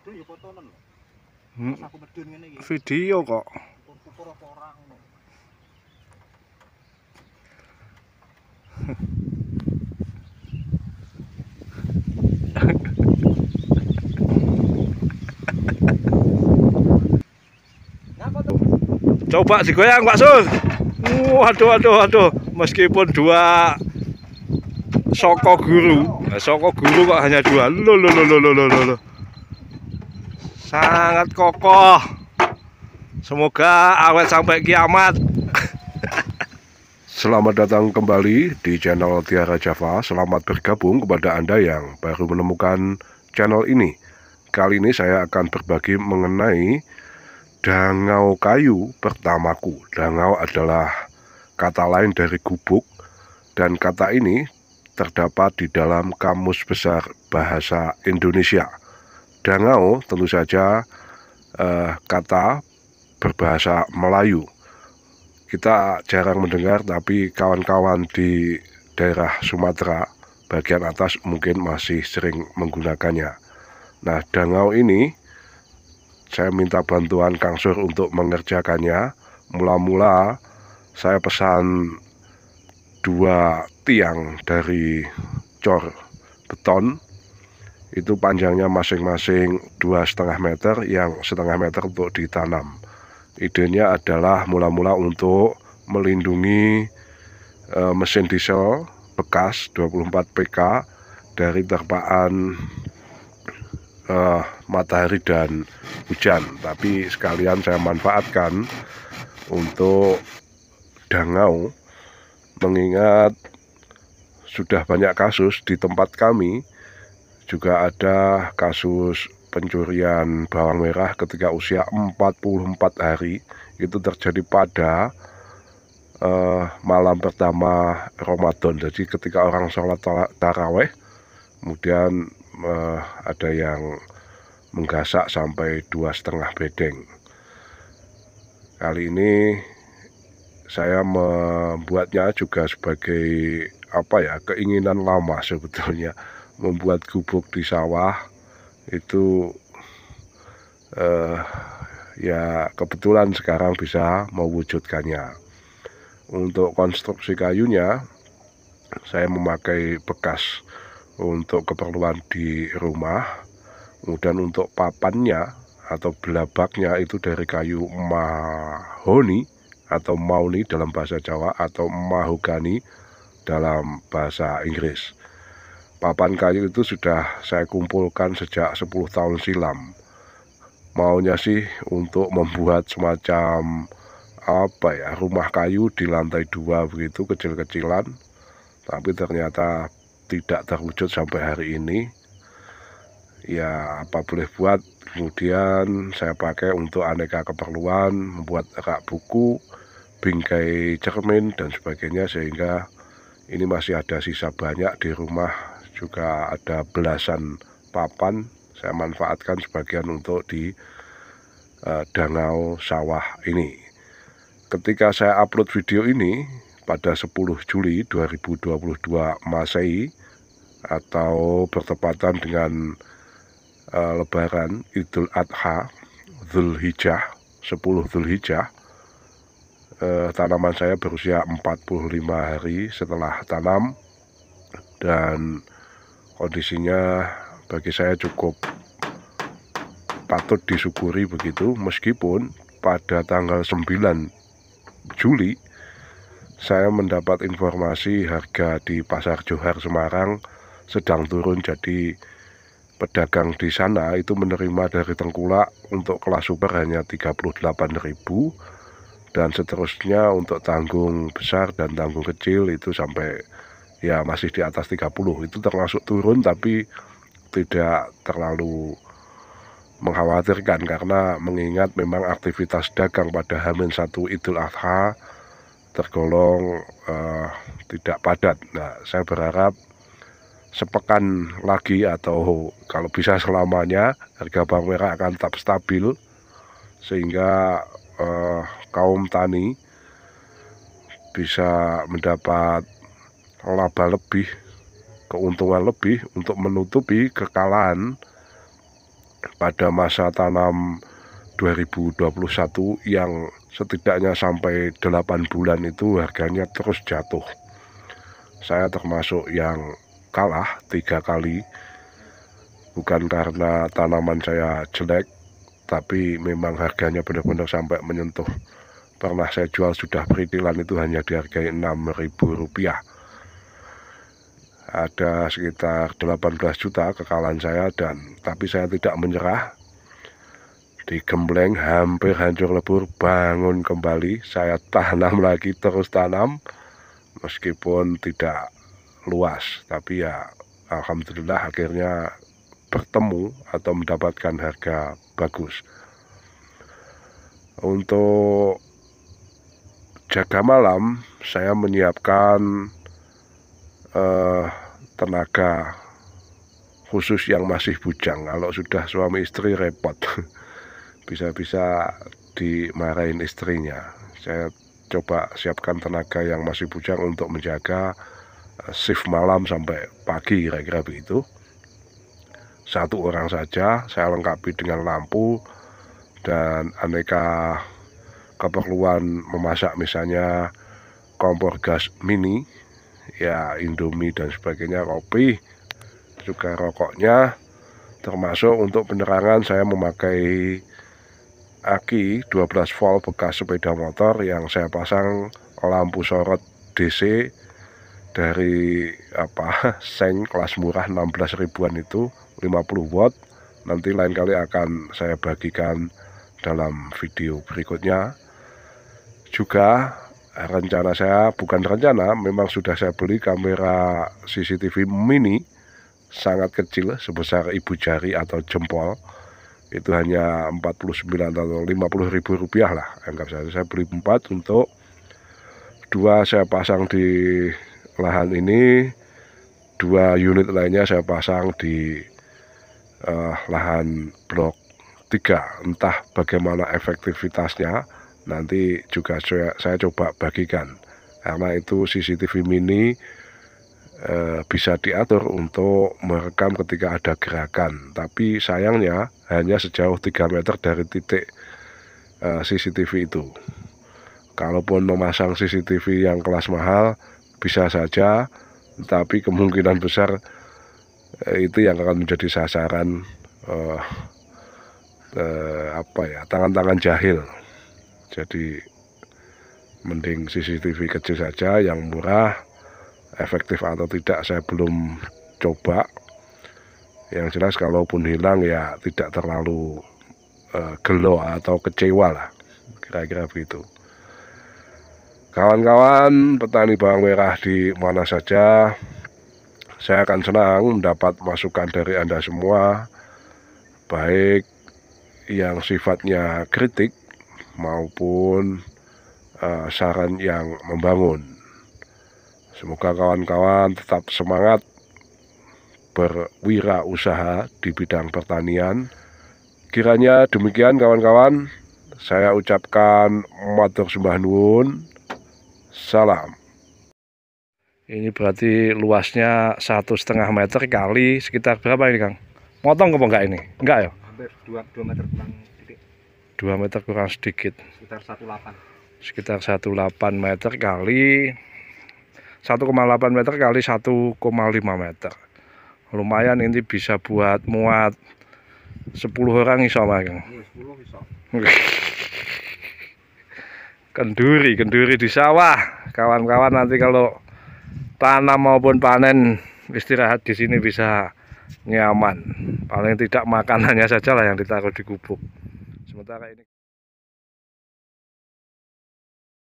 medun ya fotonen lho. Pas aku medun ngene iki. Video kok. Ukur apa ora ngono. Coba digoyang Pak Sul. Waduh. Meskipun dua soko guru kok hanya dua. Loh. Sangat kokoh. Semoga awet sampai kiamat. Selamat datang kembali di channel Tiara Java. Selamat bergabung kepada Anda yang baru menemukan channel ini. Kali ini saya akan berbagi mengenai dangau kayu pertamaku. Dangau adalah kata lain dari gubuk, dan kata ini terdapat di dalam Kamus Besar Bahasa Indonesia. Dangau tentu saja kata berbahasa Melayu. Kita jarang mendengar, tapi kawan-kawan di daerah Sumatera bagian atas mungkin masih sering menggunakannya. Nah, dangau ini saya minta bantuan Kang Sur untuk mengerjakannya. Mula-mula saya pesan 2 tiang dari cor beton. Itu panjangnya masing-masing 2,5 meter, yang 1,5 meter untuk ditanam. Idenya adalah mula-mula untuk melindungi mesin diesel bekas 24 PK dari terpaan matahari dan hujan. Tapi sekalian saya manfaatkan untuk dangau, mengingat sudah banyak kasus di tempat kami. Juga ada kasus pencurian bawang merah ketika usia 44 hari. Itu terjadi pada malam pertama Ramadan. Jadi ketika orang sholat taraweh, kemudian ada yang menggasak sampai 2,5 bedeng. Kali ini saya membuatnya juga sebagai keinginan lama sebetulnya, membuat gubuk di sawah itu ya kebetulan sekarang bisa mewujudkannya. Untuk konstruksi kayunya saya memakai bekas untuk keperluan di rumah. Kemudian untuk papannya atau belabaknya itu dari kayu mahoni atau mauni dalam bahasa Jawa, atau mahogani dalam bahasa Inggris. Papan kayu itu sudah saya kumpulkan sejak 10 tahun silam. Maunya sih untuk membuat semacam rumah kayu di lantai 2 begitu, kecil-kecilan. Tapi ternyata tidak terwujud sampai hari ini. Ya, apa boleh buat. Kemudian saya pakai untuk aneka keperluan, membuat rak buku, bingkai cermin dan sebagainya, sehingga ini masih ada sisa banyak di rumah. Juga ada belasan papan, saya manfaatkan sebagian untuk di dangau sawah ini. Ketika saya upload video ini pada 10 Juli 2022 Masehi, atau bertepatan dengan Lebaran Idul Adha Dzulhijjah, 10 Dzulhijjah, tanaman saya berusia 45 hari setelah tanam, dan kondisinya bagi saya cukup patut disyukuri begitu. Meskipun pada tanggal 9 Juli saya mendapat informasi harga di Pasar Johar Semarang sedang turun. Jadi pedagang di sana itu menerima dari tengkulak untuk kelas super hanya 38.000, dan seterusnya untuk tanggung besar dan tanggung kecil itu sampai ya masih di atas 30. Itu termasuk turun, tapi tidak terlalu mengkhawatirkan, karena mengingat memang aktivitas dagang pada H-1 Idul Adha tergolong tidak padat. Nah, saya berharap sepekan lagi, atau kalau bisa selamanya, harga bawang merah akan tetap stabil, sehingga kaum tani bisa mendapat laba lebih, keuntungan lebih untuk menutupi kekalahan pada masa tanam 2021 yang setidaknya sampai 8 bulan itu harganya terus jatuh. Saya termasuk yang kalah 3 kali, bukan karena tanaman saya jelek, tapi memang harganya benar-benar sampai menyentuh. Pernah saya jual sudah peritilan itu hanya dihargai Rp6.000. Ada sekitar 18 juta kekalahan saya, tapi saya tidak menyerah. Digembleng hampir hancur lebur, bangun kembali, saya tanam lagi, terus tanam meskipun tidak luas, tapi ya alhamdulillah akhirnya bertemu atau mendapatkan harga bagus. Untuk jaga malam, saya menyiapkan tenaga khusus yang masih bujang. Kalau sudah suami istri repot, bisa-bisa dimarahin istrinya. Saya coba siapkan tenaga yang masih bujang untuk menjaga shift malam sampai pagi, kira-kira begitu. 1 orang saja, saya lengkapi dengan lampu dan aneka keperluan memasak, misalnya kompor gas mini, ya Indomie dan sebagainya, kopi, juga rokoknya. Termasuk untuk penerangan saya memakai aki 12 volt bekas sepeda motor yang saya pasang lampu sorot DC dari seng kelas murah 16 ribuan itu, 50 watt. Nanti lain kali akan saya bagikan dalam video berikutnya. Juga rencana saya, bukan rencana, memang sudah saya beli kamera CCTV mini sangat kecil, sebesar ibu jari atau jempol. Itu hanya 49 atau 50 ribu rupiah lah, anggap saja. Saya beli 4, untuk 2 saya pasang di lahan ini, 2 unit lainnya saya pasang di lahan blok 3. Entah bagaimana efektivitasnya, nanti juga saya coba bagikan, karena itu CCTV mini bisa diatur untuk merekam ketika ada gerakan, tapi sayangnya hanya sejauh 3 meter dari titik CCTV itu. Kalaupun memasang CCTV yang kelas mahal bisa saja, tapi kemungkinan besar itu yang akan menjadi sasaran tangan-tangan jahil. Jadi mending CCTV kecil saja yang murah. Efektif atau tidak saya belum coba. Yang jelas kalaupun hilang ya tidak terlalu gelo atau kecewa lah, kira-kira begitu. Kawan-kawan petani bawang merah di mana saja, saya akan senang mendapat masukan dari Anda semua, baik yang sifatnya kritik maupun saran yang membangun. Semoga kawan-kawan tetap semangat berwirausaha di bidang pertanian. Kiranya demikian kawan-kawan, saya ucapkan matur sembah nuwun, salam. Ini berarti luasnya 1,5 meter kali sekitar berapa ini, Kang? Motong apa enggak ini? Enggak ya? Hampir 2 meter kurang sedikit. 2 meter kurang sedikit. Sekitar 1,8. Sekitar 1,8 meter kali 1,8 meter kali 1,5 meter. Lumayan, ini bisa buat muat 10 orang iso, Kang. 10 iso. Kenduri di sawah. Kawan-kawan nanti kalau tanam maupun panen, istirahat di sini bisa nyaman. Paling tidak makanannya saja lah yang ditaruh di gubuk. Sementara ini